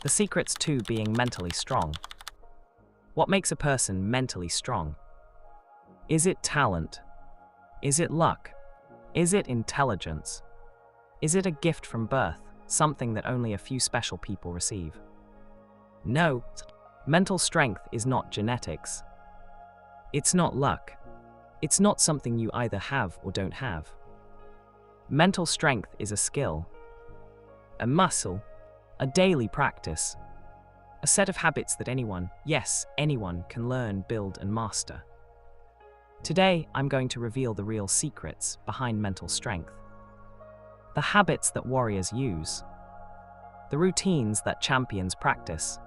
The secrets to being mentally strong. What makes a person mentally strong? Is it talent? Is it luck? Is it intelligence? Is it a gift from birth, something that only a few special people receive? No, mental strength is not genetics. It's not luck. It's not something you either have or don't have. Mental strength is a skill, a muscle, a daily practice, a set of habits that anyone, yes, anyone, can learn, build, and master. Today, I'm going to reveal the real secrets behind mental strength. The habits that warriors use. The routines that champions practice.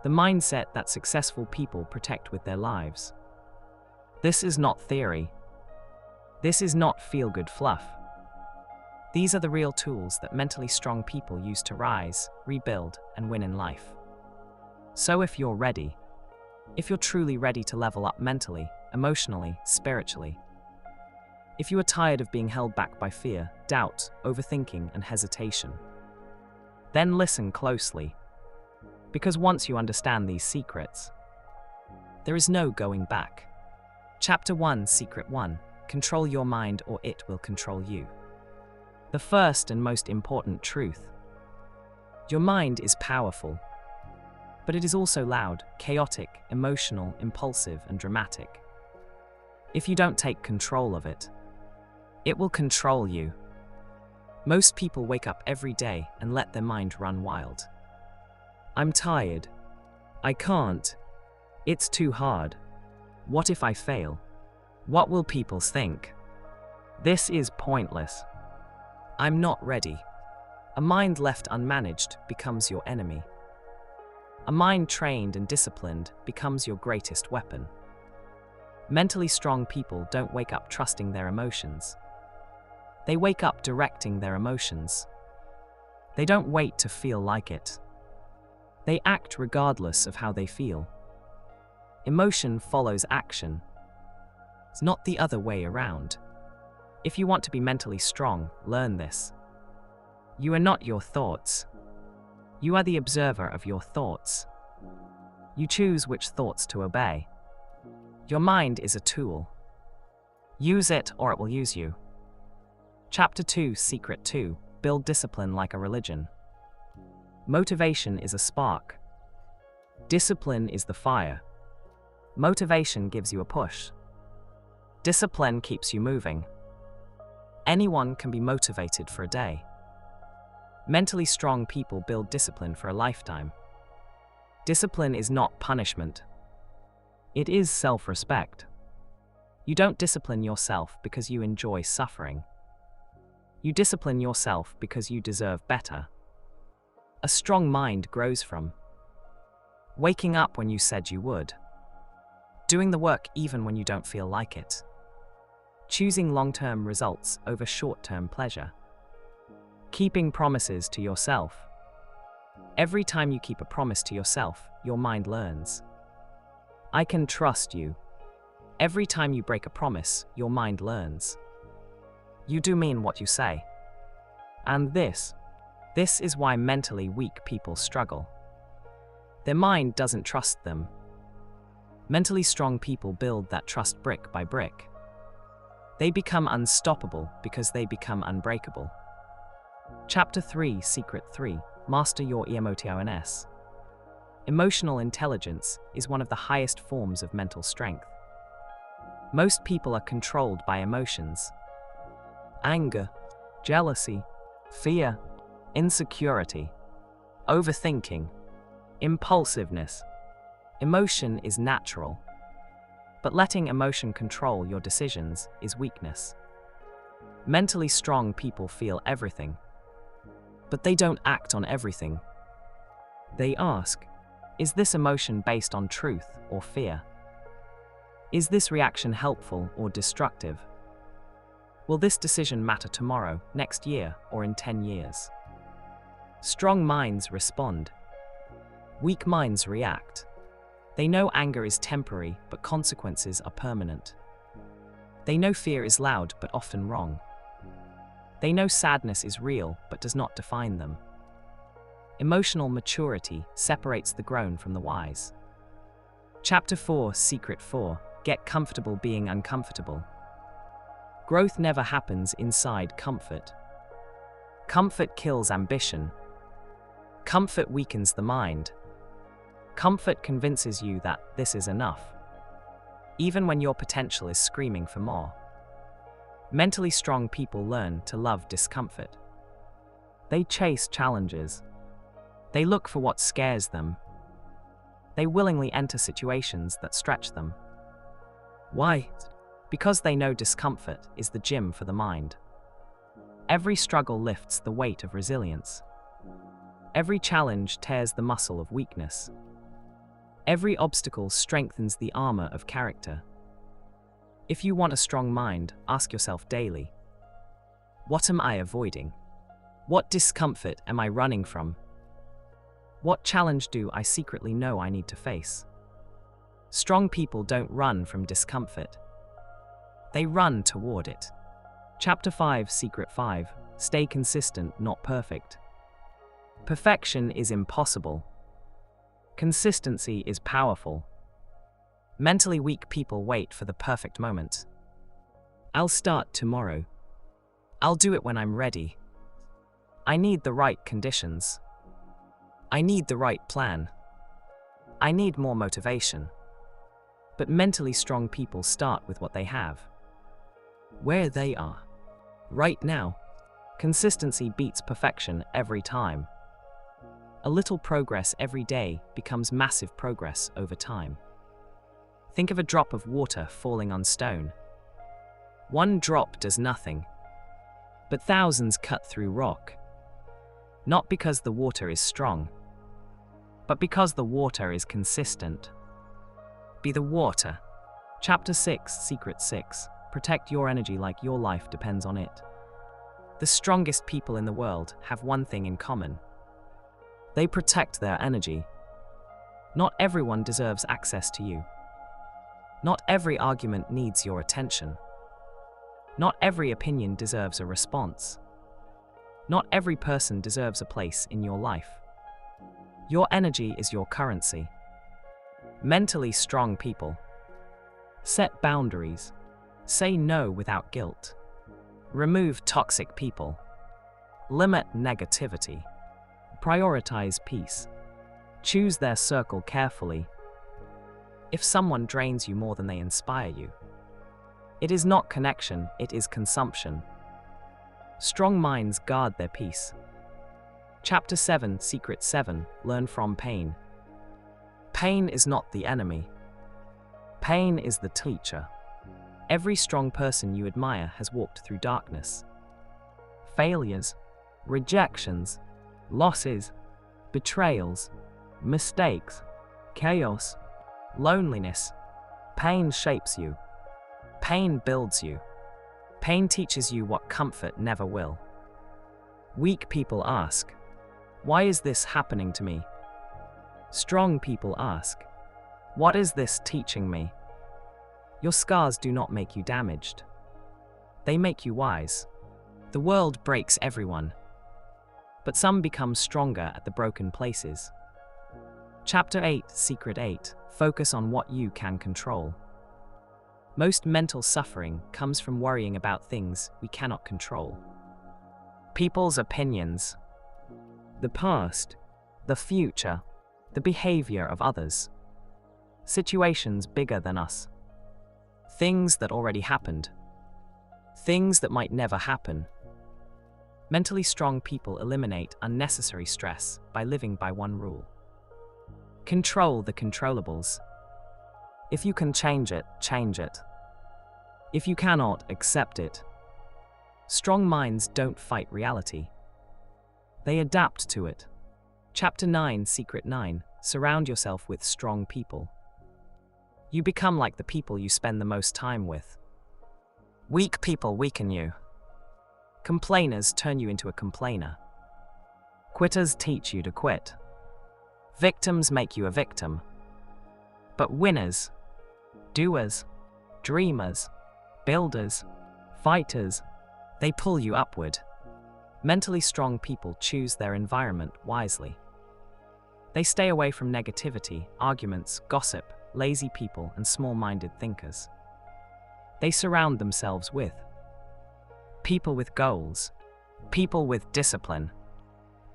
The mindset that successful people protect with their lives. This is not theory. This is not feel-good fluff. These are the real tools that mentally strong people use to rise, rebuild, and win in life. So if you're ready, if you're truly ready to level up mentally, emotionally, spiritually, if you are tired of being held back by fear, doubt, overthinking, and hesitation, then listen closely. Because once you understand these secrets, there is no going back. Chapter 1, Secret 1. Control your mind or it will control you. The first and most important truth. Your mind is powerful, but it is also loud, chaotic, emotional, impulsive, and dramatic. If you don't take control of it, it will control you. Most people wake up every day and let their mind run wild. I'm tired. I can't. It's too hard. What if I fail? What will people think? This is pointless. I'm not ready. A mind left unmanaged becomes your enemy. A mind trained and disciplined becomes your greatest weapon. Mentally strong people don't wake up trusting their emotions. They wake up directing their emotions. They don't wait to feel like it. They act regardless of how they feel. Emotion follows action. It's not the other way around. If you want to be mentally strong, learn this. You are not your thoughts. You are the observer of your thoughts. You choose which thoughts to obey. Your mind is a tool. Use it or it will use you. Chapter 2, Secret 2. Build discipline like a religion. Motivation is a spark. Discipline is the fire. Motivation gives you a push. Discipline keeps you moving. Anyone can be motivated for a day. Mentally strong people build discipline for a lifetime. Discipline is not punishment. It is self-respect. You don't discipline yourself because you enjoy suffering. You discipline yourself because you deserve better. A strong mind grows from waking up when you said you would, doing the work even when you don't feel like it, choosing long-term results over short-term pleasure, keeping promises to yourself. Every time you keep a promise to yourself, your mind learns. I can trust you. Every time you break a promise, your mind learns. You do mean what you say. And this is why mentally weak people struggle. Their mind doesn't trust them. Mentally strong people build that trust brick by brick. They become unstoppable because they become unbreakable. Chapter 3, Secret 3. Master your emotions. Emotional intelligence is one of the highest forms of mental strength. Most people are controlled by emotions. Anger, jealousy, fear, insecurity, overthinking, impulsiveness. Emotion is natural, but letting emotion control your decisions is weakness. Mentally strong people feel everything, but they don't act on everything. They ask, is this emotion based on truth or fear? Is this reaction helpful or destructive? Will this decision matter tomorrow, next year, or in 10 years? Strong minds respond. Weak minds react. They know anger is temporary, but consequences are permanent. They know fear is loud, but often wrong. They know sadness is real, but does not define them. Emotional maturity separates the grown from the wise. Chapter 4, Secret 4, Get comfortable being uncomfortable. Growth never happens inside comfort. Comfort kills ambition. Comfort weakens the mind. Comfort convinces you that this is enough, even when your potential is screaming for more. Mentally strong people learn to love discomfort. They chase challenges. They look for what scares them. They willingly enter situations that stretch them. Why? Because they know discomfort is the gym for the mind. Every struggle lifts the weight of resilience. Every challenge tears the muscle of weakness. Every obstacle strengthens the armor of character. If you want a strong mind, ask yourself daily, what am I avoiding? What discomfort am I running from? What challenge do I secretly know I need to face? Strong people don't run from discomfort. They run toward it. Chapter 5, Secret 5, Stay consistent, not perfect. Perfection is impossible. Consistency is powerful. Mentally weak people wait for the perfect moment. I'll start tomorrow. I'll do it when I'm ready. I need the right conditions. I need the right plan. I need more motivation. But mentally strong people start with what they have. Where they are. Right now. Consistency beats perfection every time. A little progress every day becomes massive progress over time. Think of a drop of water falling on stone. One drop does nothing, but thousands cut through rock. Not because the water is strong, but because the water is consistent. Be the water. Chapter 6, Secret 6, Protect your energy like your life depends on it. The strongest people in the world have one thing in common. They protect their energy. Not everyone deserves access to you. Not every argument needs your attention. Not every opinion deserves a response. Not every person deserves a place in your life. Your energy is your currency. Mentally strong people set boundaries. Say no without guilt. Remove toxic people. Limit negativity. Prioritize peace. Choose their circle carefully. If someone drains you more than they inspire you, it is not connection, it is consumption. Strong minds guard their peace. Chapter 7, Secret 7, Learn from pain. Pain is not the enemy. Pain is the teacher. Every strong person you admire has walked through darkness. Failures, rejections, losses, betrayals, mistakes, chaos, loneliness. Pain shapes you. Pain builds you. Pain teaches you what comfort never will. Weak people ask, why is this happening to me? Strong people ask, what is this teaching me? Your scars do not make you damaged. They make you wise. The world breaks everyone, but some become stronger at the broken places. Chapter 8, Secret 8, Focus on what you can control. Most mental suffering comes from worrying about things we cannot control. People's opinions, the past, the future, the behavior of others, situations bigger than us, things that already happened, things that might never happen. Mentally strong people eliminate unnecessary stress by living by one rule. Control the controllables. If you can change it, change it. If you cannot, accept it. Strong minds don't fight reality. They adapt to it. Chapter 9, Secret 9, Surround yourself with strong people. You become like the people you spend the most time with. Weak people weaken you. Complainers turn you into a complainer. Quitters teach you to quit. Victims make you a victim. But winners, doers, dreamers, builders, fighters, they pull you upward. Mentally strong people choose their environment wisely. They stay away from negativity, arguments, gossip, lazy people, and small-minded thinkers. They surround themselves with people with goals, people with discipline,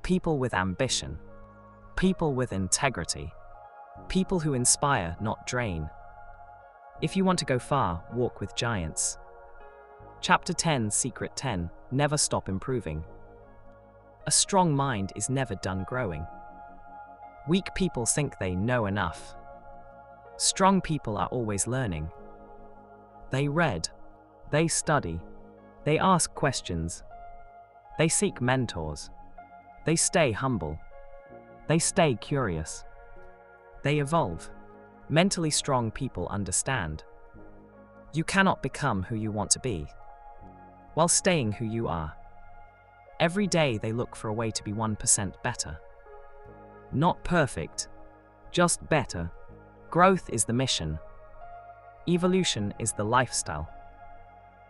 people with ambition, people with integrity, people who inspire, not drain. If you want to go far, walk with giants. Chapter 10, Secret 10, Never stop improving. A strong mind is never done growing. Weak people think they know enough. Strong people are always learning. They read, they study, they ask questions, they seek mentors, they stay humble, they stay curious, they evolve. Mentally strong people understand. You cannot become who you want to be while staying who you are. Every day they look for a way to be 1% better. Not perfect, just better. Growth is the mission. Evolution is the lifestyle.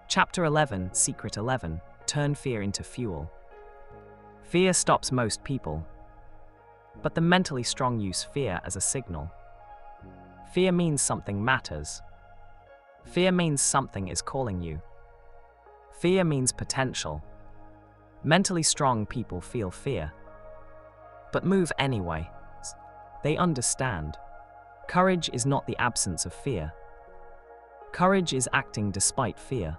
Chapter 11, Secret 11, Turn fear into fuel. Fear stops most people, but the mentally strong use fear as a signal. Fear means something matters. Fear means something is calling you. Fear means potential. Mentally strong people feel fear, but move anyway. They understand. Courage is not the absence of fear. Courage is acting despite fear.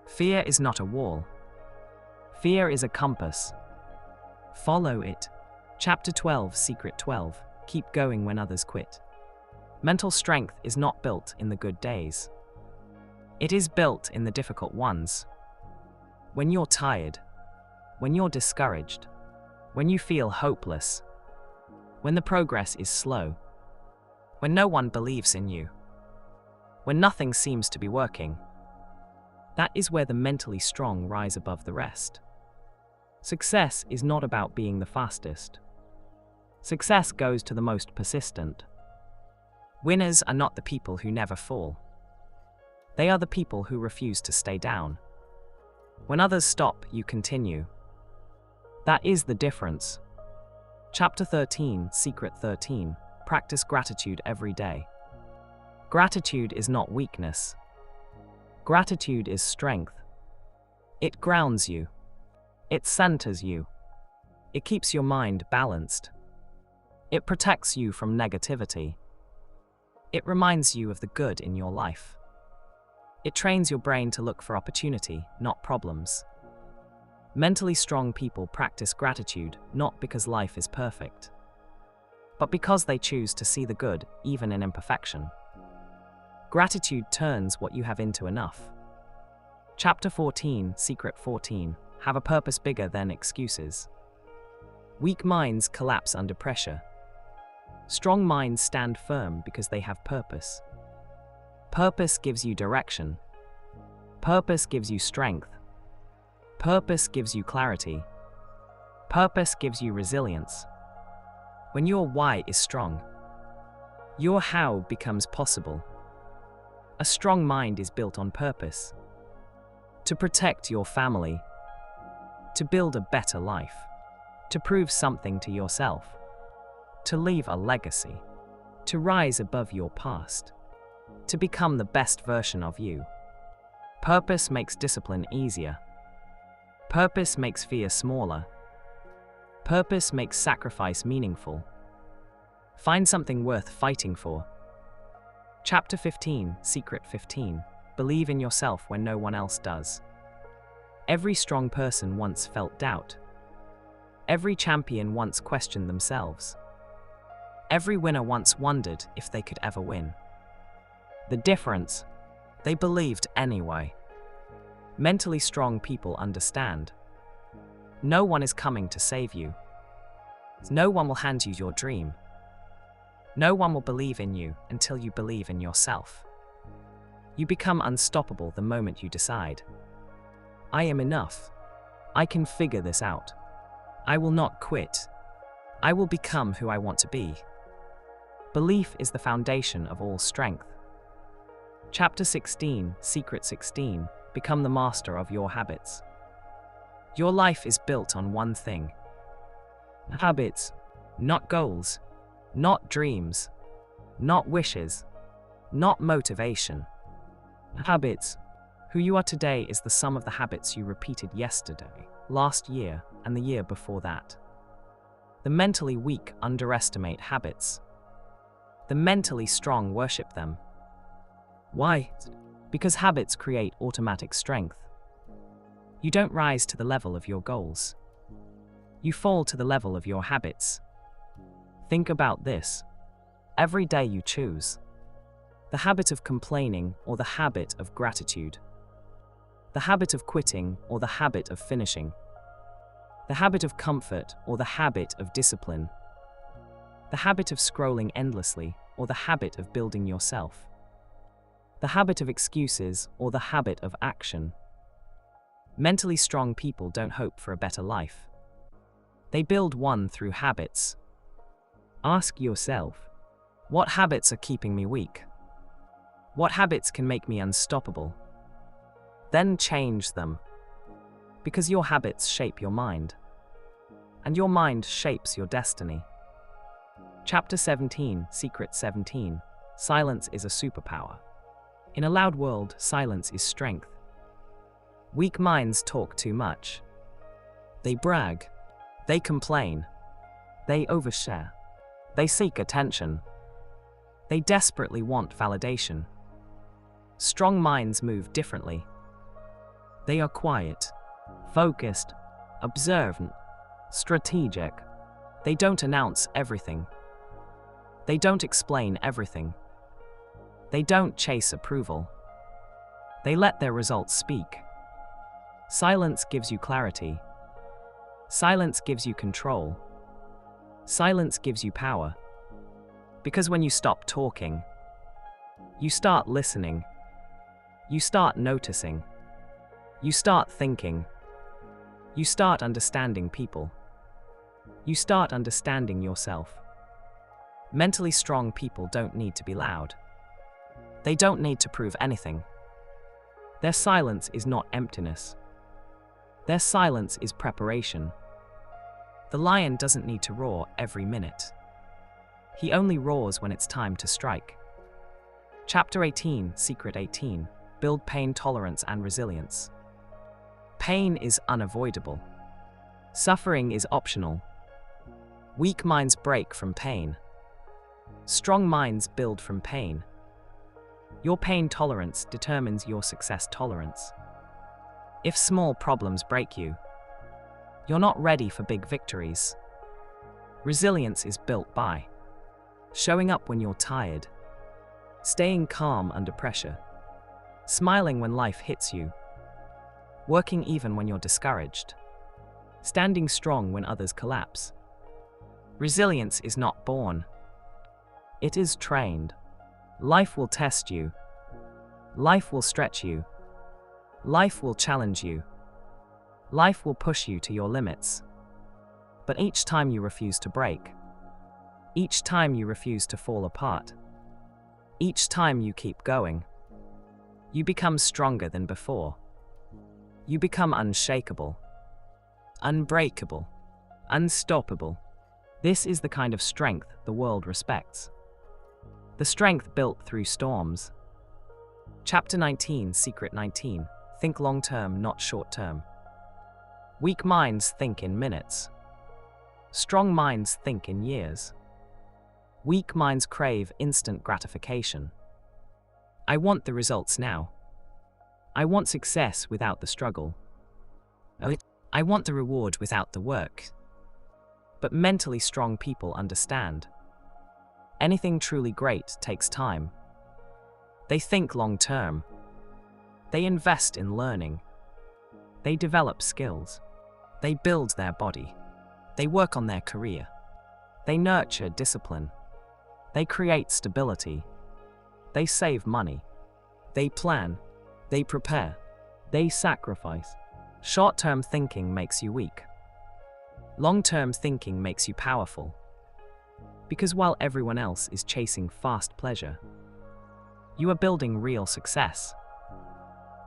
Fear is not a wall. Fear is a compass. Follow it. Chapter 12, Secret 12, Keep going when others quit. Mental strength is not built in the good days. It is built in the difficult ones. When you're tired, when you're discouraged, when you feel hopeless, when the progress is slow, when no one believes in you, when nothing seems to be working, that is where the mentally strong rise above the rest. Success is not about being the fastest. Success goes to the most persistent. Winners are not the people who never fall. They are the people who refuse to stay down. When others stop, you continue. That is the difference. Chapter 13, Secret 13, Practice gratitude every day. Gratitude is not weakness. Gratitude is strength. It grounds you. It centers you. It keeps your mind balanced. It protects you from negativity. It reminds you of the good in your life. It trains your brain to look for opportunity, not problems. Mentally strong people practice gratitude not because life is perfect, but because they choose to see the good even in imperfection. Gratitude turns what you have into enough. Chapter 14, Secret 14, Have a purpose bigger than excuses. Weak minds collapse under pressure. Strong minds stand firm because they have purpose. Purpose gives you direction. Purpose gives you strength. Purpose gives you clarity. Purpose gives you resilience. When your why is strong, your how becomes possible. A strong mind is built on purpose. To protect your family. To build a better life. To prove something to yourself. To leave a legacy. To rise above your past. To become the best version of you. Purpose makes discipline easier. Purpose makes fear smaller. Purpose makes sacrifice meaningful. Find something worth fighting for. Chapter 15, Secret 15, Believe in yourself when no one else does. Every strong person once felt doubt. Every champion once questioned themselves. Every winner once wondered if they could ever win. The difference? They believed anyway. Mentally strong people understand. No one is coming to save you. No one will hand you your dream. No one will believe in you until you believe in yourself. You become unstoppable the moment you decide. I am enough. I can figure this out. I will not quit. I will become who I want to be. Belief is the foundation of all strength. Chapter 16, Secret 16, Become the master of your habits. Your life is built on one thing. Habits. Not goals, not dreams, not wishes, not motivation. Habits. Who you are today is the sum of the habits you repeated yesterday, last year, and the year before that. The mentally weak underestimate habits. The mentally strong worship them. Why? Because habits create automatic strength. You don't rise to the level of your goals. You fall to the level of your habits. Think about this. Every day you choose the habit of complaining or the habit of gratitude, the habit of quitting or the habit of finishing, the habit of comfort or the habit of discipline, the habit of scrolling endlessly or the habit of building yourself, the habit of excuses or the habit of action. Mentally strong people don't hope for a better life. They build one through habits. Ask yourself, what habits are keeping me weak? What habits can make me unstoppable? Then change them. Because your habits shape your mind. And your mind shapes your destiny. Chapter 17, Secret 17. Silence is a superpower. In a loud world, silence is strength. Weak minds talk too much. They brag. They complain. They overshare. They seek attention. They desperately want validation. Strong minds move differently. They are quiet, focused, observant, strategic. They don't announce everything. They don't explain everything. They don't chase approval. They let their results speak. Silence gives you clarity. Silence gives you control. Silence gives you power. Because when you stop talking, you start listening. You start noticing. You start thinking. You start understanding people. You start understanding yourself. Mentally strong people don't need to be loud. They don't need to prove anything. Their silence is not emptiness. Their silence is preparation. The lion doesn't need to roar every minute. He only roars when it's time to strike. Chapter 18, Secret 18. Build pain tolerance and resilience. Pain is unavoidable. Suffering is optional. Weak minds break from pain. Strong minds build from pain. Your pain tolerance determines your success tolerance. If small problems break you, you're not ready for big victories. Resilience is built by showing up when you're tired, staying calm under pressure, smiling when life hits you, working even when you're discouraged, standing strong when others collapse. Resilience is not born. It is trained. Life will test you. Life will stretch you. Life will challenge you. Life will push you to your limits. But each time you refuse to break, each time you refuse to fall apart, each time you keep going, you become stronger than before. You become unshakable, unbreakable, unstoppable. This is the kind of strength the world respects. The strength built through storms. Chapter 19, Secret 19. Think long-term, not short-term. Weak minds think in minutes. Strong minds think in years. Weak minds crave instant gratification. I want the results now. I want success without the struggle. I want the reward without the work. But mentally strong people understand. Anything truly great takes time. They think long-term. They invest in learning. They develop skills. They build their body. They work on their career. They nurture discipline. They create stability. They save money. They plan. They prepare. They sacrifice. Short-term thinking makes you weak. Long-term thinking makes you powerful. Because while everyone else is chasing fast pleasure, you are building real success.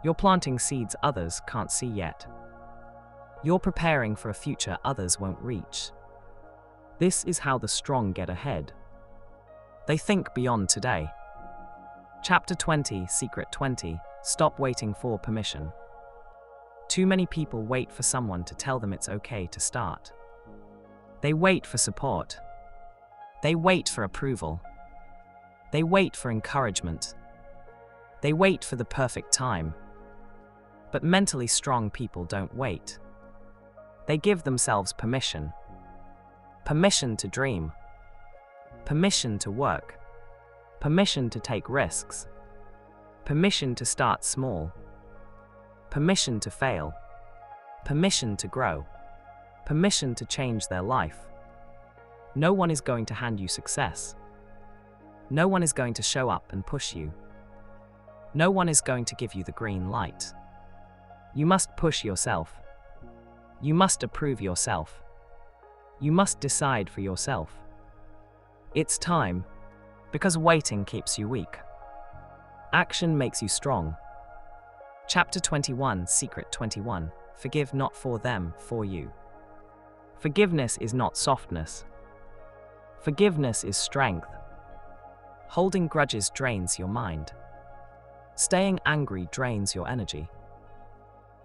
You're planting seeds others can't see yet. You're preparing for a future others won't reach. This is how the strong get ahead. They think beyond today. Chapter 20, Secret 20, Stop waiting for permission. Too many people wait for someone to tell them it's okay to start. They wait for support. They wait for approval. They wait for encouragement. They wait for the perfect time. But mentally strong people don't wait. They give themselves permission. Permission to dream. Permission to work. Permission to take risks. Permission to start small. Permission to fail. Permission to grow. Permission to change their life. No one is going to hand you success. No one is going to show up and push you. No one is going to give you the green light. You must push yourself. You must approve yourself. You must decide for yourself. It's time, because waiting keeps you weak. Action makes you strong. Chapter 21, Secret 21, Forgive not for them, for you. Forgiveness is not softness. Forgiveness is strength. Holding grudges drains your mind. Staying angry drains your energy.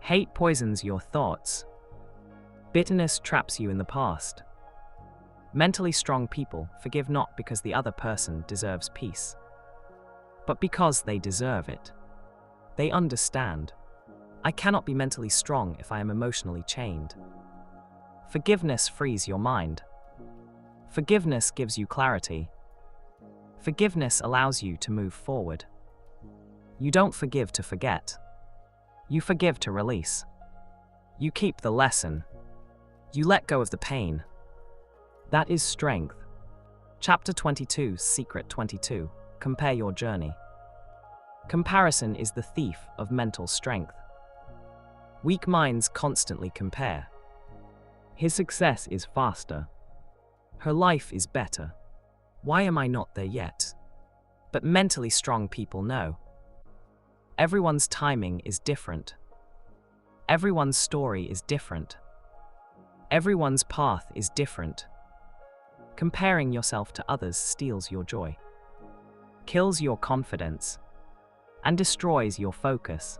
Hate poisons your thoughts. Bitterness traps you in the past. Mentally strong people forgive not because the other person deserves peace, but because they deserve it. They understand. I cannot be mentally strong if I am emotionally chained. Forgiveness frees your mind. Forgiveness gives you clarity. Forgiveness allows you to move forward. You don't forgive to forget. You forgive to release. You keep the lesson. You let go of the pain. That is strength. Chapter 22, Secret 22, Compare your journey. Comparison is the thief of mental strength. Weak minds constantly compare. His success is faster. Her life is better. Why am I not there yet? But mentally strong people know. Everyone's timing is different. Everyone's story is different. Everyone's path is different. Comparing yourself to others steals your joy, kills your confidence, and destroys your focus.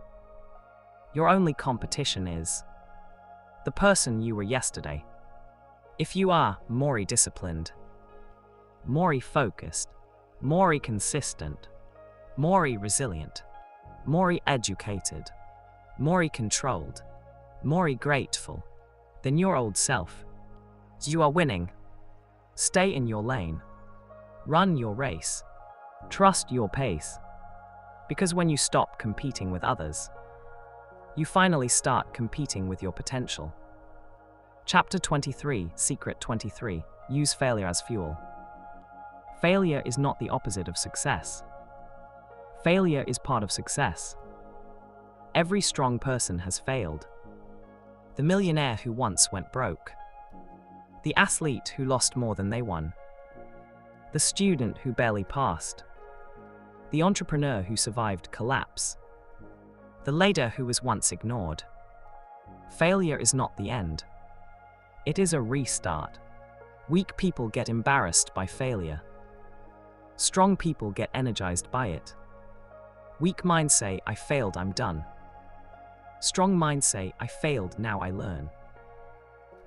Your only competition is the person you were yesterday. If you are more disciplined, more focused, more consistent, more resilient, more educated, more controlled, more grateful than your old self, you are winning. Stay in your lane. Run your race. Trust your pace. Because when you stop competing with others, you finally start competing with your potential. Chapter 23, Secret 23, Use failure as fuel. Failure is not the opposite of success. Failure is part of success. Every strong person has failed. The millionaire who once went broke. The athlete who lost more than they won. The student who barely passed. The entrepreneur who survived collapse. The leader who was once ignored. Failure is not the end. It is a restart. Weak people get embarrassed by failure. Strong people get energized by it. Weak minds say, I failed, I'm done. Strong minds say, I failed, now I learn.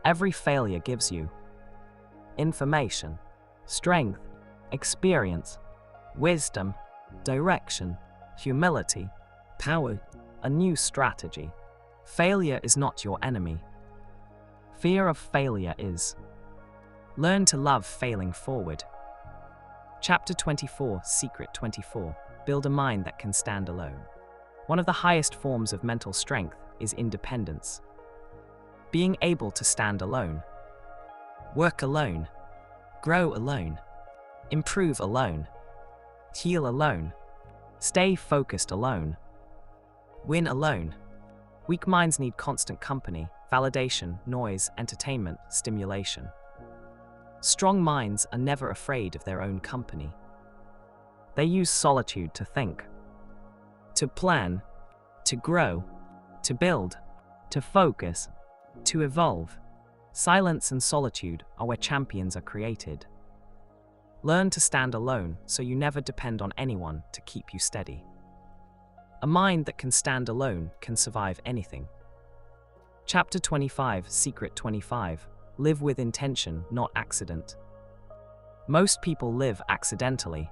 Every failure gives you information, strength, experience, wisdom, direction, humility, power, a new strategy. Failure is not your enemy. Fear of failure is. Learn to love failing forward. Chapter 24, Secret 24, Build a mind that can stand alone. One of the highest forms of mental strength is independence. Being able to stand alone. Work alone. Grow alone. Improve alone. Heal alone. Stay focused alone. Win alone. Weak minds need constant company, validation, noise, entertainment, stimulation. Strong minds are never afraid of their own company. They use solitude to think, to plan, to grow, to build, to focus, to evolve. Silence and solitude are where champions are created. Learn to stand alone so you never depend on anyone to keep you steady. A mind that can stand alone can survive anything. Chapter 25, Secret 25. Live with intention, not accident. Most people live accidentally.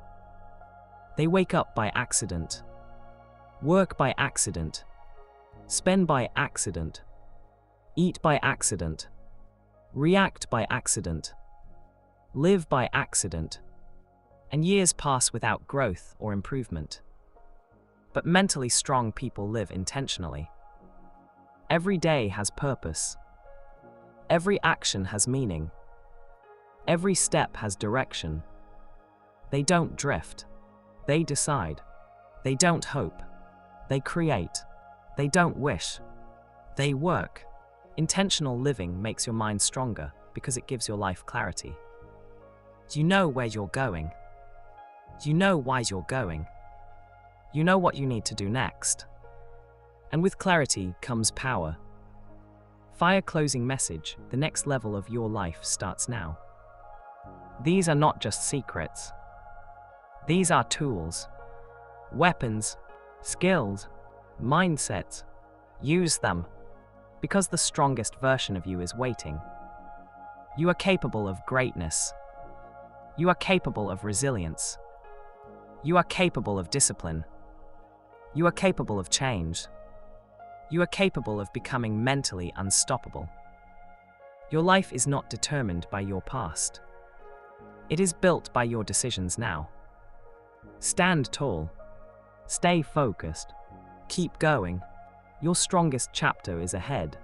They wake up by accident, work by accident, spend by accident, eat by accident, react by accident, live by accident, and years pass without growth or improvement. But mentally strong people live intentionally. Every day has purpose. Every action has meaning. Every step has direction. They don't drift. They decide. They don't hope. They create. They don't wish. They work. Intentional living makes your mind stronger because it gives your life clarity. You know where you're going. You know why you're going. You know what you need to do next. And with clarity comes power. Fire closing message: the next level of your life starts now. These are not just secrets. These are tools, weapons, skills, mindsets. Use them, because the strongest version of you is waiting. You are capable of greatness. You are capable of resilience. You are capable of discipline. You are capable of change. You are capable of becoming mentally unstoppable. Your life is not determined by your past. It is built by your decisions now. Stand tall. Stay focused. Keep going. Your strongest chapter is ahead.